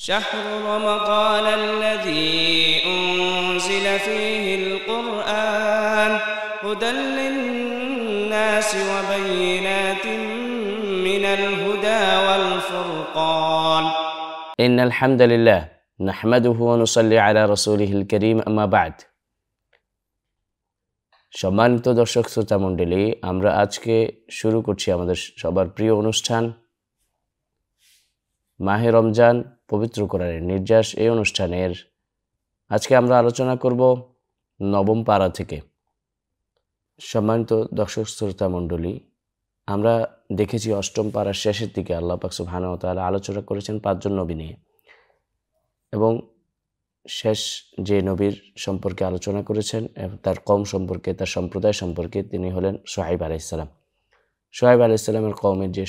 شهر رمضان الذي أنزل فيه القرآن هدى للناس وبينات من الهدى والفرقان إن الحمد لله نحمده ونصلي على رسوله الكريم أما بعد সম্মানিত দর্শক শ্রোতা মণ্ডলী, আমরা আজকে শুরু করছি আমাদের সবার প্রিয় অনুষ্ঠান মাহে রমজান পবিত্র কোরআনের নির্যাস। এই অনুষ্ঠানের আজকে আমরা আলোচনা করব নবম পারা থেকে। সম্মানিত দর্শক শ্রোতা মণ্ডলী, আমরা দেখেছি অষ্টম পারার শেষের দিকে আল্লাহ পাক সুবহানাহু ওয়া তাআলা আলোচনা করেছেন পাঁচজন নবী নিয়ে, এবং শেষ যে নবীর সম্পর্কে আলোচনা করেছেন তার কওম সম্পর্কে, তার সম্প্রদায় সম্পর্কে, তিনি হলেন শুআয়ব আলাইহিস সালাম। শুআয়ব আলাইহিস সালামের কওমের যে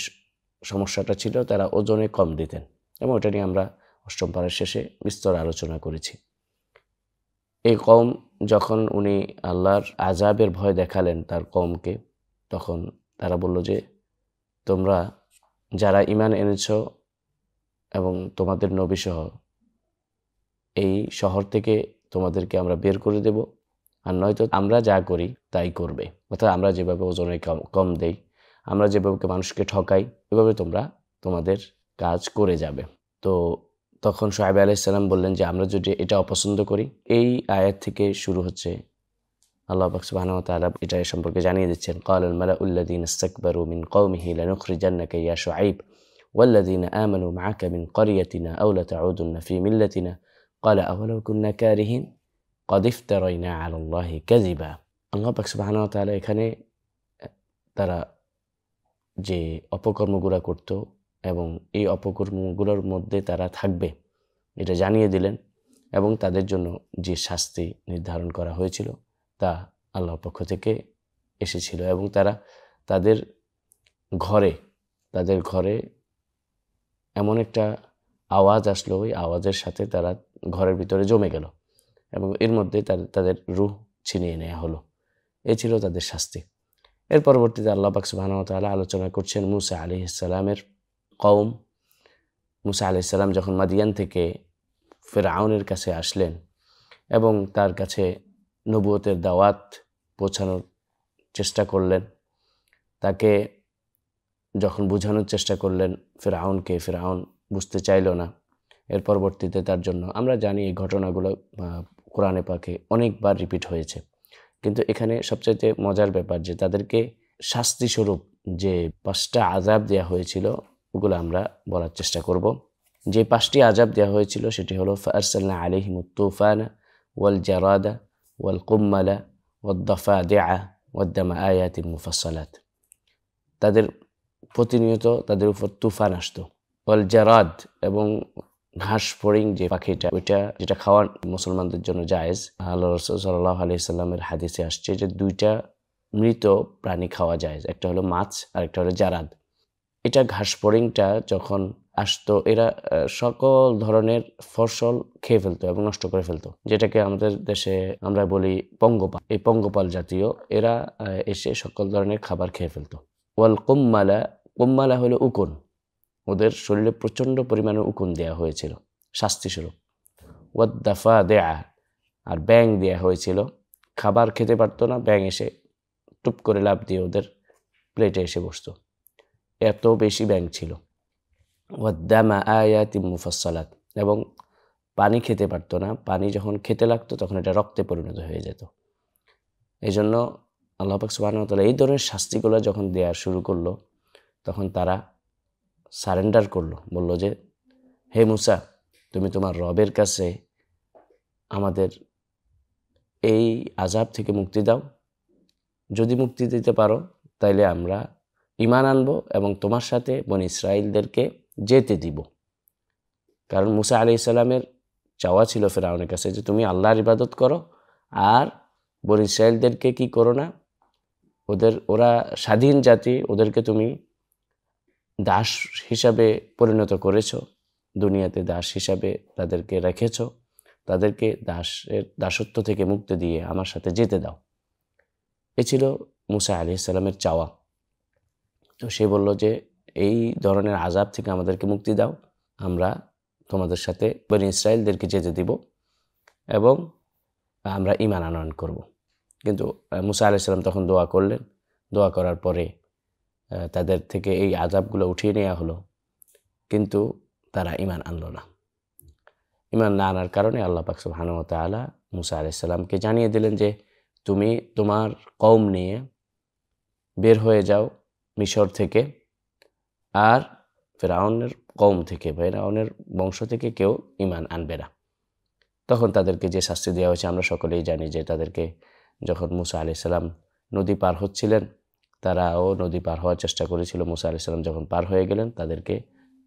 সমস্যাটা ছিল, তারা ওজনে কম দিতেন, এবং ওটা নিয়ে আমরা অষ্টম পারার শেষে বিস্তর আলোচনা করেছি। এই কওম যখন উনি আল্লাহর আযাবের ভয় দেখালেন তার কওমকে, তখন তারা বলল যে তোমরা যারা ঈমান এনেছ এবং তোমাদের নবীসহ এই শহর থেকে তোমাদেরকে আমরা বের করে দেব, আর নয়তো আমরা যা করি তাই করবে। অর্থাৎ আমরা যেভাবে ওজনে কম দেই, আমরা যেভাবে মানুষকে ঠকাই, এভাবে তোমরা তোমাদের কাজ করে যাবে। তো তখন শুআয়ব আলাইহিস সালাম বললেন যে আমরা যদি এটা অপছন্দ করি। এই আয়াত থেকে শুরু হচ্ছে। আল্লাহ পাক সুবহানাহু ওয়া তাআলা এটা সম্পর্কে জানিয়ে দিচ্ছেন, ক্বালাল মালাউল্লাযীনা ইসতাকবারু মিন কওমিহি লানুখরিজান্নাকা ইয়া শুআয়ব ওয়াল্লাযীনা আমানু মা'আকা মিন ক্বরিয়াতিনা আও লাতাউদুন্না ফি মিল্লাতিনা ক্বালা আওয়ালাউ কুন্না কারিহিন ক্বাদ ইফতারাইনা আলাল্লাহি কাযিবা। আল্লাহ পাক সুবহানাহু ওয়া তাআলা এখানে তারা যে অপকর্মগুলো করত এবং এই অপকর্মগুলোর মধ্যে তারা থাকবে এটা জানিয়ে দিলেন, এবং তাদের জন্য যে শাস্তি নির্ধারণ করা হয়েছিল তা আল্লাহর পক্ষ থেকে এসেছিল। এবং তারা তাদের ঘরে এমন একটা আওয়াজ আসলো, ওই আওয়াজের সাথে তারা ঘরের ভিতরে জমে গেল, এবং এর মধ্যে তাদের রূহ ছিনিয়ে নেওয়া হলো। এই ছিল তাদের শাস্তি। এর পরবর্তীতে আল্লাহ পাক সুবহানাহু ওয়া তাআলা আলোচনা করছেন মূসা আলাইহিস সালামের কওম। মূসা আলাইহিস সালাম যখন মাদিয়ান থেকে ফিরআউনের কাছে আসলেন এবং তার কাছে নবুয়তের দাওয়াত পৌঁছানোর চেষ্টা করলেন, তাকে যখন বোঝানোর চেষ্টা করলেন ফিরআউনকে, ফিরআউন বুঝতে চাইল না। এর পরবর্তীতে তার জন্য আমরা জানি এই ঘটনাগুলো কোরআনে পাকে অনেকবার রিপিট হয়েছে, কিন্তু এখানে সবচাইতে মজার ব্যাপার যে তাদেরকে শাস্তিস্বরূপ যে 5টা আযাব দেওয়া হয়েছিল ওগুলো আমরা বলার চেষ্টা করব। যে 5টি আযাব দেওয়া হয়েছিল সেটি হলো ফাআরসালনা আলাইহিমুত তুফানা ওয়াল জারাদা ওয়াল কুম্মালা ওয়াদ দাফাদিআ ওয়াদ দামা আয়াতিন মুফাসসালাত। তাদের প্রতিনিয়ত তাদের উপর তুফান আসতো। ওয়াল জারাদ এবং ঘাস ফড়িং যে পাখিটা, ওইটা যেটা খাওয়ার মুসলমানদের জন্য জায়েজ। আল্লাহ রাসূল সাল্লাল্লাহু আলাইহি সাল্লামের হাদিসে আসছে যে 2টা মৃত প্রাণী খাওয়া জায়েজ, একটা হলো মাছ আর একটা হলো জারাদ। এটা ঘাস ফড়িংটা যখন আসতো, এরা সকল ধরনের ফসল খেয়ে ফেলতো এবং নষ্ট করে ফেলতো, যেটাকে আমাদের দেশে আমরা বলি পঙ্গপাল। এই পঙ্গপাল জাতীয় এরা এসে সকল ধরনের খাবার খেয়ে ফেলতো। ওয়াল কুম্মালা হলো উকুন, ওদের শরীরে প্রচণ্ড পরিমাণে উকুন দেওয়া হয়েছিল শাস্তিস্বরূপ। ওয়াদ দাফাদিআ, আর ব্যাঙ দেওয়া হয়েছিল। খাবার খেতে পারতো না, ব্যাঙ এসে টুপ করে লাফ দিয়ে ওদের প্লেটে এসে বসতো, এত বেশি ব্যাঙ ছিল। ওয়াদ দামা আয়াতিন মুফাসসালাত, এবং পানি খেতে পারতো না, পানি যখন খেতে লাগতো তখন এটা রক্তে পরিণত হয়ে যেত। এই জন্য আল্লাহ পাক সুবহানাহু ওয়া তাআলা এই ধরনের শাস্তিগুলো যখন দেওয়া শুরু করলো, তখন তারা সারেন্ডার করলো, বলল যে হে মূসা, তুমি তোমার রবের কাছে আমাদের এই আযাব থেকে মুক্তি দাও। যদি মুক্তি দিতে পারো তাইলে আমরা ঈমান আনবো এবং তোমার সাথে বনী ইসরাঈলদেরকে যেতে দিব। কারণ মূসা আলাইহিস সালামের চাওয়া ছিল ফিরআউনের কাছে যে তুমি আল্লাহর ইবাদত করো, আর বনী ইসরাঈলদেরকে কি করো না, ওরা স্বাধীন জাতি, ওদেরকে তুমি দাস হিসাবে পরিণত করেছো, দুনিয়াতে দাস হিসাবে তাদেরকে রেখেছো, তাদেরকে দাসত্ব থেকে মুক্তি দিয়ে আমার সাথে যেতে দাও। এ ছিল মূসা আলাইহিস সালামের চাওয়া। তো সে বলল যে এই ধরনের আযাব থেকে আমাদেরকে মুক্তি দাও, আমরা তোমাদের সাথে বনি ইসরায়েলদেরকে যেতে দিব এবং আমরা ঈমান আনয়ন করব। কিন্তু মুসা আলাইহিস সালাম তখন দোয়া করলেন। দোয়া করার পরে তাদের থেকে এই আযাবগুলো উঠিয়ে নেওয়া হলো, কিন্তু তারা ঈমান আনলো না। ঈমান না আনার কারণে আল্লাহ পাক সুবহানাহু ওয়া তাআলা মুসা আলাইহিস সালামকে জানিয়ে দিলেন যে তুমি তোমার কওম নিয়ে বের হয়ে যাও মিশর থেকে, আর ফিরআউনের কওম থেকে, ফিরআউনের বংশ থেকে কেউ ঈমান আনবে না। তখন তাদেরকে যে শাস্তি দেওয়া হয়েছে আমরা সকলেই জানি, যে তাদেরকে যখন মুসা আলাইহিস সালাম নদী পার হচ্ছিলেন, তারাও নদী পার হওয়ার চেষ্টা করেছিল। মুসা আলাইহিস সালাম যখন পার হয়ে গেলেন, তাদেরকে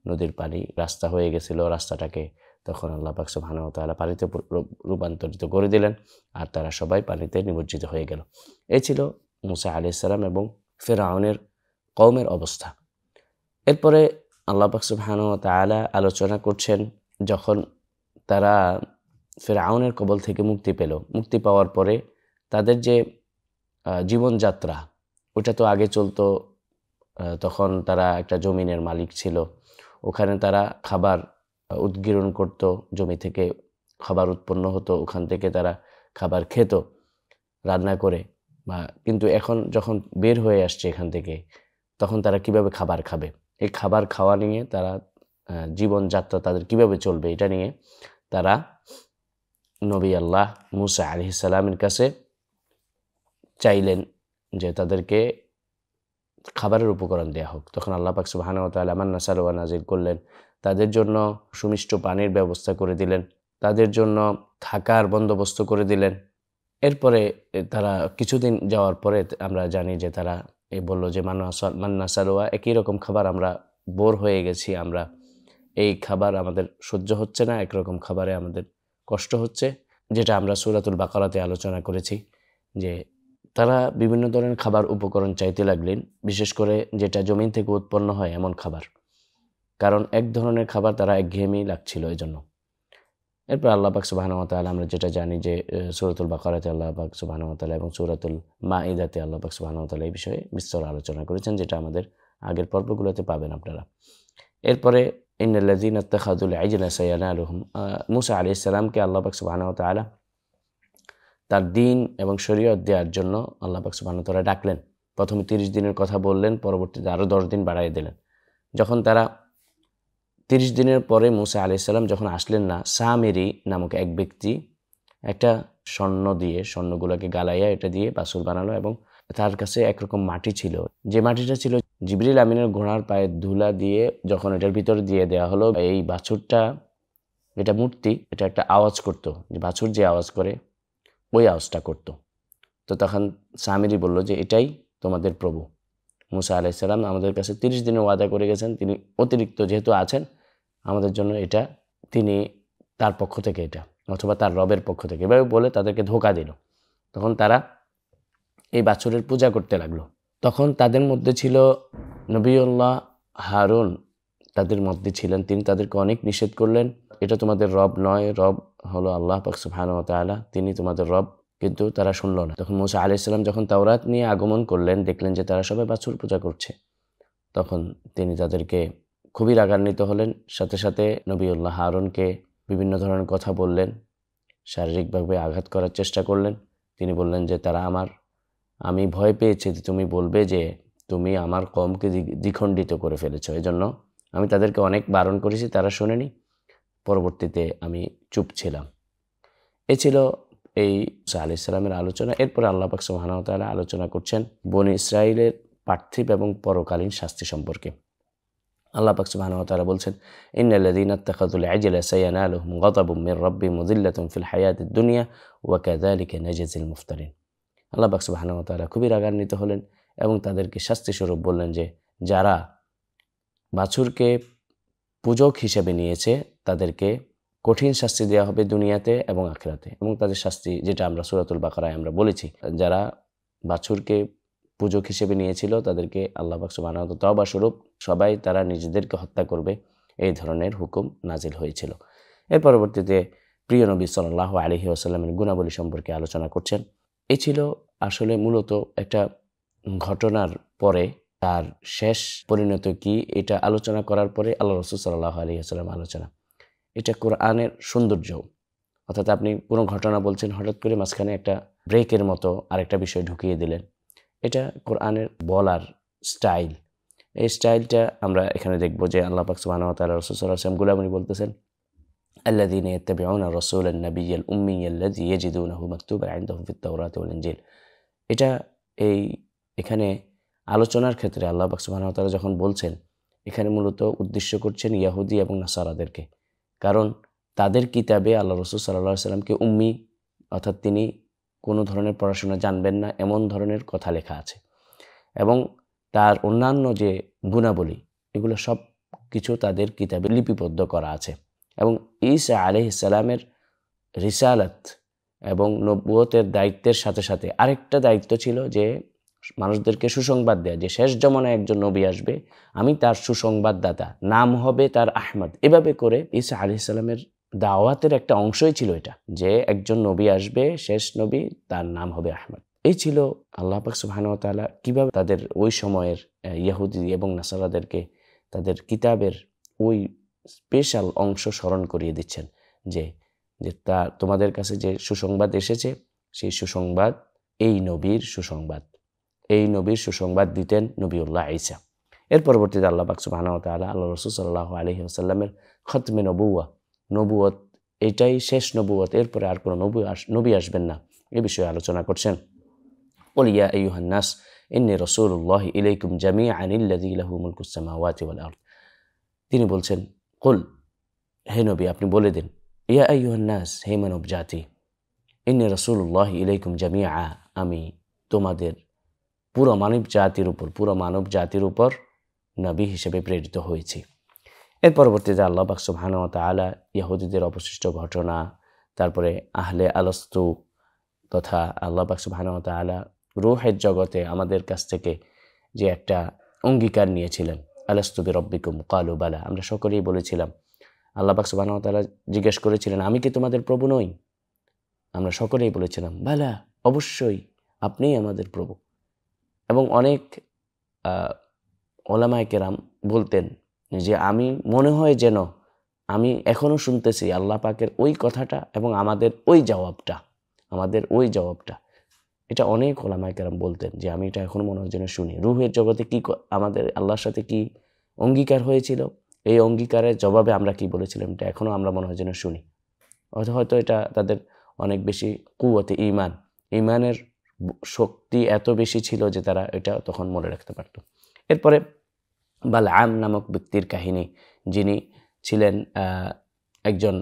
নদীর পানি রাস্তা হয়ে গেছিল, রাস্তাটাকে তখন আল্লাহ পাক সুবহানাহু ওয়া তাআলা পানিতে রূপান্তরিত করে দিলেন, আর তারা সবাই পানিতে নিমজ্জিত হয়ে গেল। এই ছিল মুসা আলাইহিস সালাম এবং ফিরআউনের কওমের অবস্থা। এরপরে আল্লাহ পাক সুবহানাহু ওয়া তাআলা আলোচনা করছেন, যখন তারা ফিরআউনের কবল থেকে মুক্তি পেল, মুক্তি পাওয়ার পরে তাদের যে জীবনযাত্রা, ওটা তো আগে চলতো। তখন তারা একটা জমিনের মালিক ছিল, ওখানে তারা খাবার উৎগীরণ করত, জমি থেকে খাবার উৎপন্ন হতো, ওখান থেকে তারা খাবার খেত রান্না করে। কিন্তু এখন যখন বের হয়ে আসছে এখান থেকে, তখন তারা কিভাবে খাবার খাবে, এই খাবার খাওয়া নিয়ে তারা জীবনযাত্রা তাদের কিভাবে চলবে, এটা নিয়ে তারা নবী আল্লাহ মুসা আলাইহিস সালামের কাছে চাইলেন যে তাদেরকে খাবারের উপকরণ দেয়া হোক। তখন আল্লাহ পাক সুবহানাহু ওয়া তাআলা মান্না সালওয়া নাজিল করলেন, তাদের জন্য সুমিষ্ট পানির ব্যবস্থা করে দিলেন, তাদের জন্য থাকার বন্দোবস্ত করে দিলেন। এরপরে তারা কিছুদিন যাওয়ার পরে আমরা জানি যে তারা বলল যে মান্না সালওয়া, একই রকম খাবার, আমরা বোর হয়ে গেছি, আমরা এই খাবার আমাদের সহ্য হচ্ছে না, একরকম খাবারে আমাদের কষ্ট হচ্ছে। যেটা আমরা সূরাতুল বাকারাতে আলোচনা করেছি, যে তারা বিভিন্ন ধরনের খাবার উপকরণ চাইতে লাগলেন, বিশেষ করে যেটা জমিন থেকে উৎপন্ন হয় এমন খাবার, কারণ এক ধরনের খাবার তারা একঘেয়েমি লাগছিল এই জন্য। এরপর আল্লাহ পাক সুবহানাহু ওয়া তাআলা আমরা যেটা জানি যে সূরাতুল বাকারাতে আল্লাহ পাক সুবহানাহু ওয়া তাআলা এবং সূরাতুল মাঈদাতে আল্লাহ পাক সুবহানাহু ওয়া তাআলা এই বিষয়ে বিস্তর আলোচনা করেছেন, যেটা আমাদের আগের পর্বগুলোতে পাবেন আপনারা। এরপরে ইন্নাল্লাযীনা ইত্তাখাযুল ইজলা সায়ানালুহুম, মুসা আলাইহিস সালামকে আল্লাহ পাক সুবহানাহু ওয়া তাআলা তার দিন এবং শরীয়ত দেওয়ার জন্য আল্লাহ পাক সুবহানাহু ওয়া তাআলা ডাকলেন। প্রথমে 30 দিনের কথা বললেন, পরবর্তীতে আরও 10 দিন বাড়াই দিলেন। যখন তারা 30 দিনের পরে মুসা আলাইহিস সালাম যখন আসলেন না, সামিরি নামক এক ব্যক্তি একটা স্বর্ণ দিয়ে, স্বর্ণগুলোকে গালাইয়া এটা দিয়ে বাছুর বানালো, এবং তার কাছে একরকম মাটি ছিল, যে মাটিটা ছিল জিবরিল আমিনের ঘোড়ার পায়ের ধুলা দিয়ে যখন এটার ভিতরে দিয়ে দেওয়া হলো, এই বাছুরটা, এটা মূর্তি, এটা একটা আওয়াজ করতো, যে বাছুর যে আওয়াজ করে ওই আওয়াজটা করতো। তো তখন সামিরি বলল যে এটাই তোমাদের প্রভু। মুসা আলাইহিস সালাম আমাদের কাছে 30 দিনের ওয়াদা করে গেছেন, তিনি অতিরিক্ত যেহেতু আছেন আমাদের জন্য, এটা তিনি তার পক্ষ থেকে, এটা অথবা তার রবের পক্ষ থেকে, এভাবে বলে তাদেরকে ধোঁকা দিল। তখন তারা এই বাছুরের পূজা করতে লাগলো। তখন তাদের মধ্যে ছিল নবিউল্লাহ হারুন, তাদের মধ্যে ছিলেন, তিনি তাদেরকে অনেক নিষেধ করলেন, এটা তোমাদের রব নয়, রব হলো আল্লাহ পাক সুবহানাহু ওয়া তাআলা, তিনি তোমাদের রব। কিন্তু তারা শুনল না। তখন মুসা আলাইহিস সালাম যখন তাওরাত নিয়ে আগমন করলেন, দেখলেন যে তারা সবাই বাছুর পূজা করছে, তখন তিনি তাদেরকে খুবই রাগান্বিত হলেন। সাথে সাথে নবিউল্লাহ হারুনকে বিভিন্ন ধরনের কথা বললেন, শারীরিকভাবে আঘাত করার চেষ্টা করলেন। তিনি বললেন যে আমি ভয় পেয়েছি যে তুমি বলবে যে তুমি আমার কওমকে দ্বিখণ্ডিত করে ফেলেছ, এজন্য আমি তাদেরকে অনেক বারণ করেছি, তারা শোনেনি, পরবর্তীতে আমি চুপ ছিলাম। এ ছিল এই মুসা আলাইহিস সালামের আলোচনা। এরপরে আল্লাহ পাক সুবহানাহু ওয়া তাআলা আলোচনা করছেন বনী ইসরাইলের পার্থিব এবং পরকালীন শাস্তি সম্পর্কে। আল্লাহ পাক সুবহানাহু ওয়া তাআলা বলছেন, ইন্নাল্লাযীনা ইত্তাখাযুল ইজলা সায়ানালুহুম গাযাবুম মির রাব্বিহিম ওয়া যিল্লাতুন ফিল হায়াতিদ দুনিয়া ওয়া কাযালিকা নাজজিল মুফতারিন। আল্লাহ পাক সুবহানাহু ওয়া তাআলা খুবই রাগান্বিত হলেন এবং তাদেরকে শাস্তি স্বরূপ বললেন যে যারা বাছুরকে পূজক হিসেবে নিয়েছে তাদেরকে কঠিন শাস্তি দেওয়া হবে দুনিয়াতে এবং আখিরাতে। এবং তাদের শাস্তি, যেটা আমরা সূরাতুল বাকারায় আমরা বলেছি, যারা বাছুরকে পূজক হিসেবে নিয়েছিল তাদেরকে আল্লাহ পাক সুবহানাহু ওয়া তাআলা তওবা স্বরূপ সবাই তারা নিজেদেরকে হত্যা করবে, এই ধরনের হুকুম নাজিল হয়েছিল। এর পরবর্তীতে প্রিয় নবী সাল্লাল্লাহু আলাইহি ওয়াসাল্লামের গুণাবলী সম্পর্কে আলোচনা করছেন। এই ছিল আসলে মূলত একটা ঘটনার পরে তার শেষ পরিণত কি, এটা আলোচনা করার পরে আল্লাহ রাসূল সাল্লাল্লাহু আলাইহি ওয়াসাল্লাম আলোচনা। এটা কোরআনের সৌন্দর্য। অর্থাৎ আপনি কোনো ঘটনা বলছেন, হঠাৎ করে মাঝখানে একটা ব্রেকের মতো আরেকটা বিষয় ঢুকিয়ে দিলেন। এটা কোরআনের বলার স্টাইল। এই স্টাইলটা আমরা এখানে দেখব যে আল্লাহ পাক সুবহানাহু ওয়া তাআলা রাসূল সাল্লাল্লাহু আলাইহি ওয়াসাল্লাম গুলামনি বলতেছেন, আল্লাযীনা ইয়াত্তাবিউনা রাসূলান নাবিয়্যাল উম্মিয়্যাল্লাযী ইয়াজিদুনাহু মাকতুবান ইনদাহুম ফিত তাওরাতি ওয়াল ইনজিল। এটা এখানে আলোচনার ক্ষেত্রে আল্লাহ পাক সুবহানাহু ওয়া তাআলা যখন বলছেন, এখানে মূলত উদ্দেশ্য করছেন ইয়াহুদি এবং নাসারাদেরকে। কারণ তাদের কিতাবে আল্লাহ রাসূল সাল্লাল্লাহু আলাইহি ওয়াসাল্লামকে উম্মি, অর্থাৎ তিনি কোনো ধরনের পড়াশোনা জানবেন না, এমন ধরনের কথা লেখা আছে। এবং তার অন্যান্য যে গুণাবলী, এগুলো সব কিছু তাদের কিতাবে লিপিবদ্ধ করা আছে। এবং ঈসা আলাইহিস সালামের রিসালাত এবং নবুয়তের দায়িত্বের সাথে সাথে আরেকটা দায়িত্ব ছিল যে মানুষদেরকে সুসংবাদ দেয়া, যে শেষ জমানায় একজন নবী আসবে, আমি তার সুসংবাদদাতা, নাম হবে তার আহমদ। এভাবে করে ঈসা আলাইহিস সালামের দাওয়াতের একটা অংশই ছিল এটা, যে একজন নবী আসবে, শেষ নবী, তার নাম হবে আহমদ। এই ছিল আল্লাহ পাক সুবহানাহু ওয়া তাআলা কিভাবে তাদের ওই সময়ের ইহুদি এবং নাসারাদেরকে তাদের কিতাবের ওই স্পেশাল অংশ স্মরণ করিয়ে দিচ্ছেন, যে তা তোমাদের কাছে যে সুসংবাদ এসেছে, সেই সুসংবাদ এই নবীর সুসংবাদ। এই নবীর সুসংবাদ দিতেন নবিউল্লাহ ঈসা। এর পরবর্তীতে আল্লাহ পাক সুবহানাহু ওয়া তাআলা আল্লাহ রাসূল সাল্লাল্লাহু আলাইহি ওয়াসাল্লামের খতমে নবুয়ত, এটাই শেষ নবুয়ত, এরপরে আর কোনো নবী আসবেন না, এ বিষয়ে আলোচনা করছেন। কুল ইয়া আইয়ুহান নাস ইন্নী রাসূলুল্লাহি ইলাইকুম জামিআন আল্লাযী লাহু মুলকুস সামাওয়াতি ওয়াল আরদ। তিনি বলছেন, কুল, হে নবী আপনি বলে দিন, ইয়া আইয়ুহান নাস, হে মানব জাতি, ইন্নী রাসূলুল্লাহি ইলাইকুম জামিআ, আমি তোমাদের পুরো মানব জাতির উপর নবী হিসেবে প্রেরিত হয়েছি। এর পরবর্তীতে আল্লাহ পাক সুবহানাহু ওয়া তাআলা ইহুদিদের অবশিষ্ট ঘটনা, তারপরে আহলে আলস্তু তথা আল্লাহ পাক সুবহানাহু ওয়া তাআলা রূহের জগতে আমাদের কাছ থেকে যে একটা অঙ্গীকার নিয়েছিলেন, আলাস্তু বিরব্বিকুম ক্বালু বালা, আমরা সকলেই বলেছিলাম। আল্লাহ পাক সুবহানাহু ওয়া তাআলা জিজ্ঞেস করেছিলেন, আমি কি তোমাদের প্রভু নই? আমরা সকলেই বলেছিলাম, বালা, অবশ্যই আপনিই আমাদের প্রভু। এবং অনেক ওলামায়ে কেরাম বলতেন যে আমি মনে হয় যেন আমি এখনও শুনতেছি আল্লাহ পাকের ওই কথাটা এবং আমাদের ওই জবাবটা। এটা অনেক ওলামায়ে কেরাম বলতেন যে আমি এটা এখনও মনে হয় যেন শুনি। রূহের জগতে কি আমাদের আল্লাহর সাথে কি অঙ্গীকার হয়েছিল, এই অঙ্গীকারের জবাবে আমরা কি বলেছিলাম, এটা এখনও আমরা মনে হয় যেন শুনি। হয়তো এটা তাদের অনেক বেশি কুওয়াতে ইমানের শক্তি এত বেশি ছিল যে তারা এটা তখন মনে রাখতে পারত। এরপরে বালআম নামক ব্যক্তির কাহিনী, যিনি ছিলেন একজন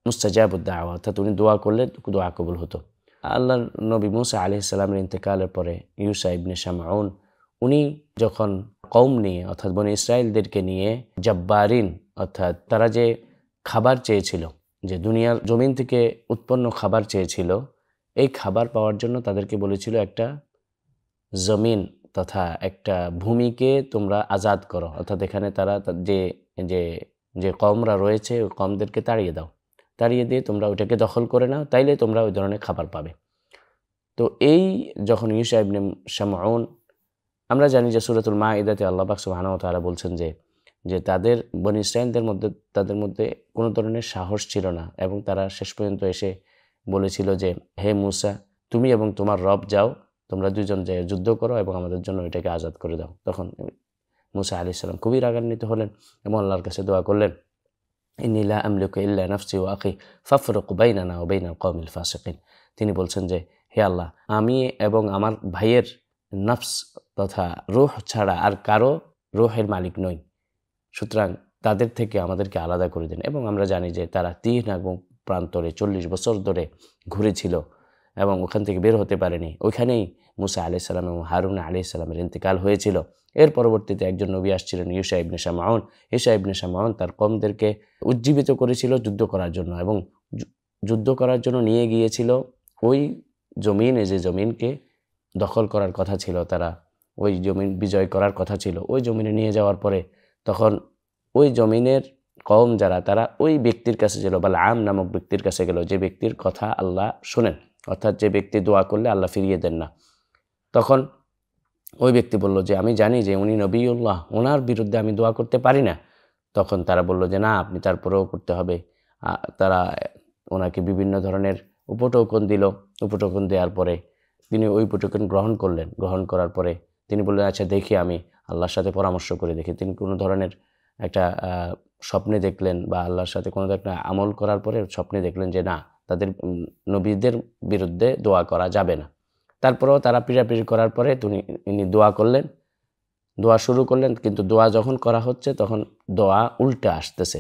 মুস্তাজাবুদ দাওয়া, অর্থাৎ উনি দোয়া করলে দোয়া কবুল হতো। আল্লাহর নবী মুসা আলাইহিস সালামের ইন্তেকালের পরে ইউসা ইবনে শামউন, উনি যখন কওম নিয়ে, অর্থাৎ বনি ইসরাইলদেরকে নিয়ে জাব্বারিন, অর্থাৎ তারা যে খাবার চেয়েছিল, যে দুনিয়ার জমিন থেকে উৎপন্ন খাবার চেয়েছিল, এই খাবার পাওয়ার জন্য তাদেরকে বলেছিল একটা জমিন তথা একটা ভূমিকে তোমরা আজাদ করো, অর্থাৎ এখানে তারা যে কওমরা রয়েছে ওই কওমদেরকে তাড়িয়ে দিয়ে তোমরা ওইটাকে দখল করে নাও, তাইলে তোমরা ওই ধরনের খাবার পাবে। তো এই যখন ইউসা ইবনে শামউন, আমরা জানি যে সূরাতুল মাঈদাতে আল্লাহ পাক সুবহানাহু ওয়া তাআলা বলছেন যে তাদের বনী ইসরাঈলদের মধ্যে তাদের মধ্যে কোনো ধরনের সাহস ছিল না, এবং তারা শেষ পর্যন্ত এসে বলেছিল যে হে মুসা, তুমি এবং তোমার রব যাও, তোমরা দুইজন যে যুদ্ধ করো এবং আমাদের জন্য এটাকে আজাদ করে দাও। তখন মুসা আলাইহিস সালাম খুবই রাগান্বিত হলেন এবং আল্লাহর কাছে দোয়া করলেন, ইন্নী লা আমলিকু ইল্লা নাফসি ওয়া আখি ফাফরুক বাইনানা ওয়া বাইনাল কওমিল ফাসিকিন। তিনি বলছেন যে হে আল্লাহ, আমি এবং আমার ভাইয়ের নফস তথা রূহ ছাড়া আর কারো রূহের মালিক নই, সুতরাং তাদের থেকে আমাদেরকে আলাদা করে দিন। এবং আমরা জানি যে তারা 3 এবং প্রান্তরে 40 বছর ধরে ঘুরেছিল এবং ওখান থেকে বের হতে পারেনি। ওইখানেই মুসা আলাইহিস সালাম এবং হারুন আলাইহিস সালামের ইন্তেকাল হয়েছিল। এর পরবর্তীতে একজন নবী আসছিলেন, ইউসা ইবনে শামউন তার কওমদেরকে উজ্জীবিত করেছিল যুদ্ধ করার জন্য, এবং যুদ্ধ করার জন্য নিয়ে গিয়েছিল ওই জমিনে, যে জমিনকে দখল করার কথা ছিল, তারা ওই জমিন বিজয় করার কথা ছিল। ওই জমিনে নিয়ে যাওয়ার পরে তখন ওই জমিনের কওম যারা, তারা ওই ব্যক্তির কাছে গেল, বালআম নামক ব্যক্তির কাছে গেল, যে ব্যক্তির কথা আল্লাহ শোনেন, অর্থাৎ যে ব্যক্তি দোয়া করলে আল্লাহ ফিরিয়ে দেন না। তখন ওই ব্যক্তি বলল যে আমি জানি যে উনি নবিউল্লাহ, ওনার বিরুদ্ধে আমি দোয়া করতে পারি না। তখন তারা বলল যে না, আপনি তারপরেও করতে হবে। তারা ওনাকে বিভিন্ন ধরনের উপটোকন দিল। উপটোকন দেওয়ার পরে তিনি ওই উপটোকন গ্রহণ করলেন। গ্রহণ করার পরে তিনি বললেন, আচ্ছা দেখি আমি আল্লাহর সাথে পরামর্শ করে দেখি। তিনি কোনো ধরনের একটা স্বপ্নে দেখলেন বা আল্লাহর সাথে কোনো একটা আমল করার পরে স্বপ্নে দেখলেন যে না, তাদের নবীদের বিরুদ্ধে দোয়া করা যাবে না। তারপরেও তারা পিড়াপিড়ি করার পরে তিনি দোয়া করলেন, দোয়া শুরু করলেন। কিন্তু দোয়া যখন করা হচ্ছে তখন দোয়া উল্টে আসতেছে,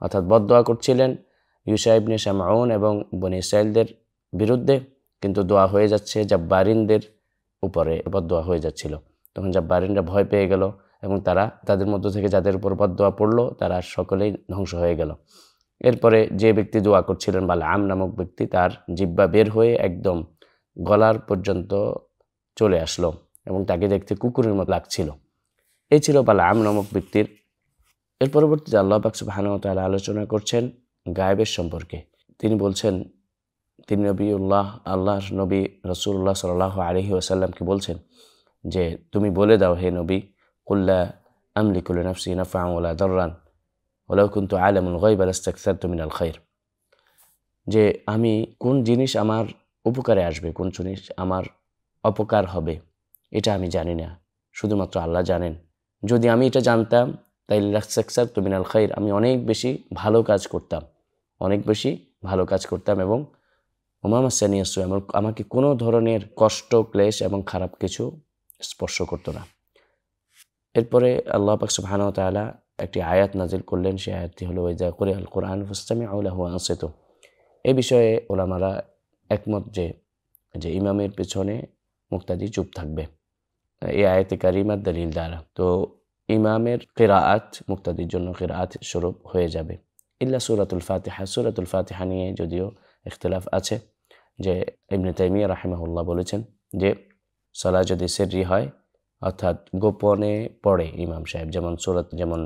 অর্থাৎ বদদোয়া করছিলেন ইউশা ইবনে শামউন এবং বনী ইসরাঈলদের বিরুদ্ধে, কিন্তু দোয়া হয়ে যাচ্ছে জাব্বারিনদের উপরে, বদদোয়া হয়ে যাচ্ছিল। তখন জাব্বারিনরা ভয় পেয়ে গেল এবং তারা তাদের মধ্য থেকে যাদের উপর বদদোয়া পড়লো তারা সকলেই ধ্বংস হয়ে গেল। এরপরে যে ব্যক্তি দোয়া করছিলেন বালআম নামক ব্যক্তি, তার জিহ্বা বের হয়ে একদম গলার পর্যন্ত চলে আসলো এবং তাকে দেখতে কুকুরের মতো লাগছিল। এই ছিল বালআম নামক ব্যক্তির। এর পরবর্তীতে আল্লাহ পাক সুবহানাহু ওয়া তাআলা আলোচনা করছেন গায়েবের সম্পর্কে। তিনি বলছেন, তিনি নবিউল্লাহ, আল্লাহর নবী রাসূলুল্লাহ সাল্লাল্লাহু আলাইহি ওয়াসাল্লামকে বলছেন যে তুমি বলে দাও হে নবী, কুল্লা আমলিকু লিনাফসি নাফআন ওয়ালা দাররান ওয়ালাউ কুনতু আলামুল গায়ব লাস্তাকসারতু মিনাল খায়র, যে আমি কোন জিনিস আমার উপকারে আসবে, কোন জিনিস আমার অপকার হবে এটা আমি জানি না, শুধুমাত্র আল্লাহ জানেন। যদি আমি এটা জানতাম তাইলে লাস্তাকসারতু মিনাল খায়র, আমি অনেক বেশি ভালো কাজ করতাম, অনেক বেশি ভালো কাজ করতাম এবং ওমা মাসানিয়া সু, আমাকে কোনো ধরনের কষ্ট, ক্লেশ এবং খারাপ কিছু স্পর্শ করতো না। এরপরে আল্লাহ পাক সুবহানাহু ওয়া তাআলা একটি আয়াত নাজিল করলেন। সেই আয়াতটি হলো ওয়াইজা কুরিআল কুরআন ফাসতামিউ লাহু ওয়া আনসিতু। এই বিষয়ে ওলামারা একমত যে ইমামের পেছনে মুক্তাদি চুপ থাকবে, এই আয়াতে কারিমার দলিল দ্বারা। তো ইমামের কিরাআত মুক্তাদির জন্য কিরাআত স্বরূপ হয়ে যাবে, ইল্লা সূরাতুল ফাতিহা। সূরাতুল ফাতিহা নিয়ে যদিও ইখতিলাফ আছে, যে ইবনে তাইমিয়া রাহিমাহুল্লাহ বলেছেন যে সালাত যদি সিররি হয়, অর্থাৎ গোপনে পড়ে ইমাম সাহেব, যেমন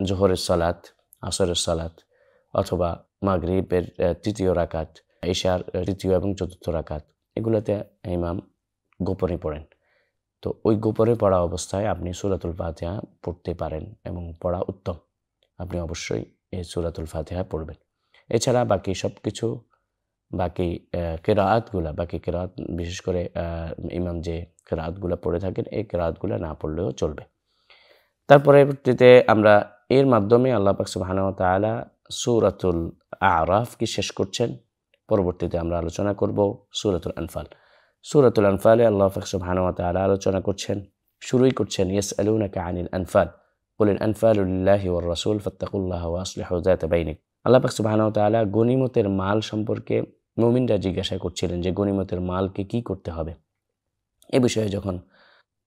জোহরের সালাত, আসরের সালাত, অথবা মাগরিবের তৃতীয় রাকাত, ইশার তৃতীয় এবং চতুর্থ রাকাত, এগুলোতে ইমাম গোপনে পড়েন। তো ওই গোপনে পড়া অবস্থায় আপনি সূরাতুল ফাতিহা পড়তে পারেন এবং পড়া উত্তম। আপনি অবশ্যই এই সূরাতুল ফাতিহা পড়বেন। এছাড়া বাকি সব কিছু, বাকি কেরাআতগুলা, বিশেষ করে ইমাম যে কেরাআতগুলা পড়ে থাকেন, এই কেরাআতগুলা না পড়লেও চলবে। তারপরে পরবর্তীতে আমরা এর মাধ্যমে আল্লাহ পাক সুবহানাহু ওয়া তাআলা সূরাতুল আরাফ কি শেষ করছেন। পরবর্তীতে আমরা আলোচনা করব সূরাতুল আনফাল। সূরাতুল আনফালে আল্লাহ পাক সুবহানাহু ওয়া তাআলা আলোচনা করছেন, শুরুই করছেন ইয়াসআলুনাকা আনিল আনফাল কুলিল আনফালু লিল্লাহি ওয়ার রাসূল ফাত্তাকুল্লাহা ওয়া আসলিহু যাতা বাইনিকুম। আল্লাহ পাক সুবহানাহু ওয়া তাআলা গনিমতের মাল সম্পর্কে মুমিনরা জিজ্ঞাসা করছিলেন যে গনিমতের মালকে কি করতে হবে। এ বিষয়ে যখন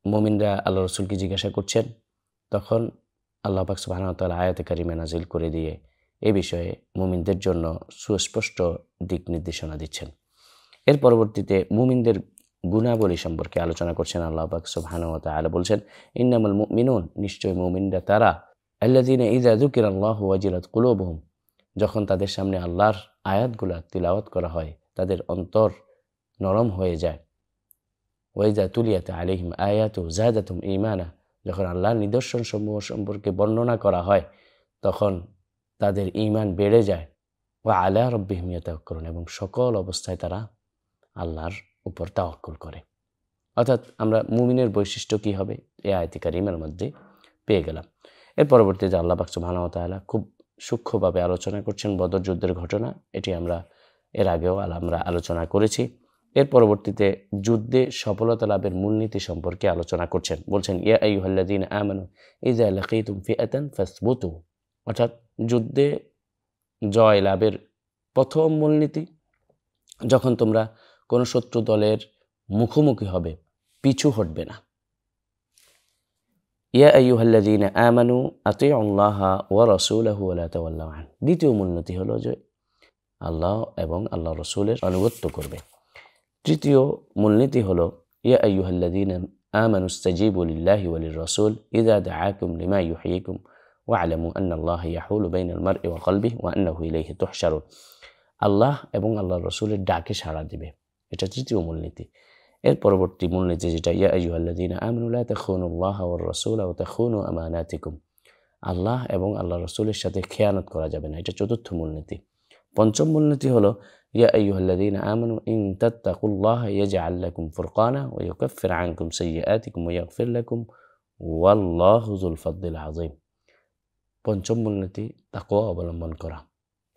মুমিনরা আল্লাহ রাসূলকে জিজ্ঞাসা করছেন, তখন আল্লাহ পাক সুবহানাহু ওয়া তাআলা আয়াতে কারিমা নাজিল করে দিয়ে এ বিষয়ে মুমিনদের জন্য সুস্পষ্ট দিক নির্দেশনা দিচ্ছেন। এর পরবর্তীতে মুমিনদের গুণাবলী সম্পর্কে আলোচনা করছেন। আল্লাহ পাক সুবহানাহু ওয়া তাআলা বলছেন, ইন্নামাল মুমিনুন, নিশ্চয় মুমিনরা তারা, আল্লাযীনা ইযা যুকিরাল্লাহু ওয়াজিলাত কুলুবুহুম, যখন তাদের সামনে আল্লাহর আয়াতগুলা তিলাওয়াত করা হয় তাদের অন্তর নরম হয়ে যায়। ওয়াইজা তুলিয়াত আলাইহিম আয়াতু যাদাতুহুম ঈমানা, যখন আল্লাহর নিদর্শন সমূহ সম্পর্কে বর্ণনা করা হয় তখন তাদের ঈমান বেড়ে যায়। ওয়া আলা রাব্বিহিম ইয়াতাওয়াক্কালুন, এবং সকল অবস্থায় তারা আল্লাহর উপর তাওয়াক্কুল করে। অর্থাৎ আমরা মুমিনের বৈশিষ্ট্য কি হবে এই আয়াতে কারিমার মধ্যে পেয়ে গেলাম। এর পরবর্তীতে আল্লাহ পাক সুবহানাহু ওয়া তাআলা খুব সূক্ষ্মভাবে আলোচনা করছেন বদর যুদ্ধের ঘটনা। এটি আমরা এর আগেও আলোচনা করেছি। এর পরবর্তীতে যুদ্ধে সফলতা লাভের মূলনীতি সম্পর্কে আলোচনা করছেন। বলছেন, ইয়া আইয়ুহাল্লাযীনা আমানু ইযা লাকীতুম ফিআতান ফাসবুতু, অর্থাৎ যুদ্ধে জয় লাভের প্রথম মূলনীতি, যখন তোমরা কোনো শত্রু দলের মুখোমুখি হবে পিছু হটবে না। ইয়া আইয়ুহাল্লাযীনা আমানু আতিউল্লাহা ওয়া রাসূলাহু ওয়া লা তাওয়াল্লাউ আন। দ্বিতীয় মূলনীতি হলো যে আল্লাহ এবং আল্লাহ রাসূলের আনুগত্য করবে। তৃতীয় মূলনীতি হলো ইয়া আইয়ুহাল্লাযীনা আমানু ইসতাজীবু লিল্লাহি ওয়া লির-রাসূল ইযা দাআকুম লিমা ইউহয়িকুম ওয়া'লামু আন্নাল্লাহা ইয়াহুলু বাইনাল মারই ওয়া কলবিহি ওয়া আন্নাহু ইলাইহি তুহশারুন। আল্লাহ এবং আল্লাহর রাসূলের ডাকে সাড়া দিবে, এটা তৃতীয় মূলনীতি। এর পরবর্তী মূলনীতি যেটা, ইয়া আইয়ুহাল্লাযীনা আমানু লা তাখুনুল্লাহা ওয়ার রাসূলা ওয়া তাখুনু আমানাতিকুম, আল্লাহ এবং আল্লাহর রাসূলের সাথে খেয়ানত করা যাবে না, এটা চতুর্থ মূলনীতি। পঞ্চম মূলনীতি হলো ইয়া আইয়ুহাল্লাযীনা আমানু ইন তাত্তাকুল্লাহা ইয়াজআল লাকুম ফুরকানা ওয়া ইউকাফির আনকুম সাইয়্যাতিকুম ওয়া ইয়াগফির লাকুম ওয়াল্লাহু যুল ফাদলিল আযীম। পঞ্চম মূলনীতি তাকওয়া অবলম্বন করা।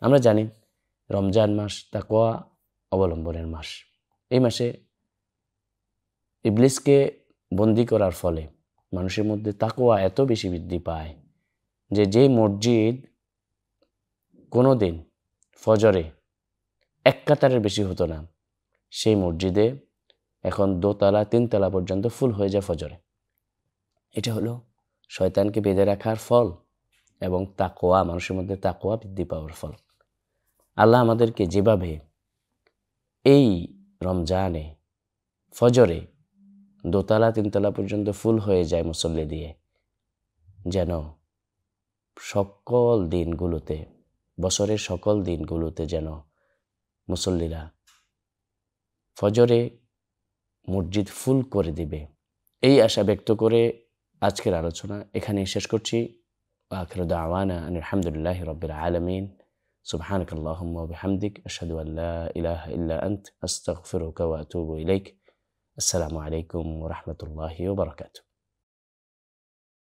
আমরা জানি রমজান মাস তাকওয়া অবলম্বনের মাস। এই মাসে ইবলিসকে বন্দী করার ফলে মানুষের মধ্যে তাকওয়া এত বেশি বৃদ্ধি পায় যে মসজিদ কোনো দিন ফজরে এক কাতারের বেশি হতো না, সেই মসজিদে এখন 2তলা 3তলা পর্যন্ত ফুল হয়ে যায় ফজরে। এটা হলো শয়তানকে বেঁধে রাখার ফল এবং তাকওয়া, মানুষের মধ্যে তাকওয়া বৃদ্ধি পাওয়ার ফল। আল্লাহ আমাদেরকে যেভাবে এই রমজানে ফজরে 2তলা 3তলা পর্যন্ত ফুল হয়ে যায় মুসল্লি দিয়ে, যেন সকল দিনগুলোতে, বছরের সকল দিনগুলোতে যেন মুসল্লিরা ফজরে মসজিদ ফুল করে দিবে, এই আশা ব্যক্ত করে আজকের আলোচনা এখানেই শেষ করছি। আখিরু দাওয়ানা আলহামদুলিল্লাহি রাব্বিল আলামিন। সুবহানাকাল্লাহুম্মা ওয়া বিহামদিক আশহাদু আল লা ইলাহা ইল্লা আনত আস্তাগফিরুকা ওয়া আতুবু ইলাইক। আসসালামু আলাইকুম ওয়া রাহমাতুল্লাহি ওয়া বারাকাতুহু।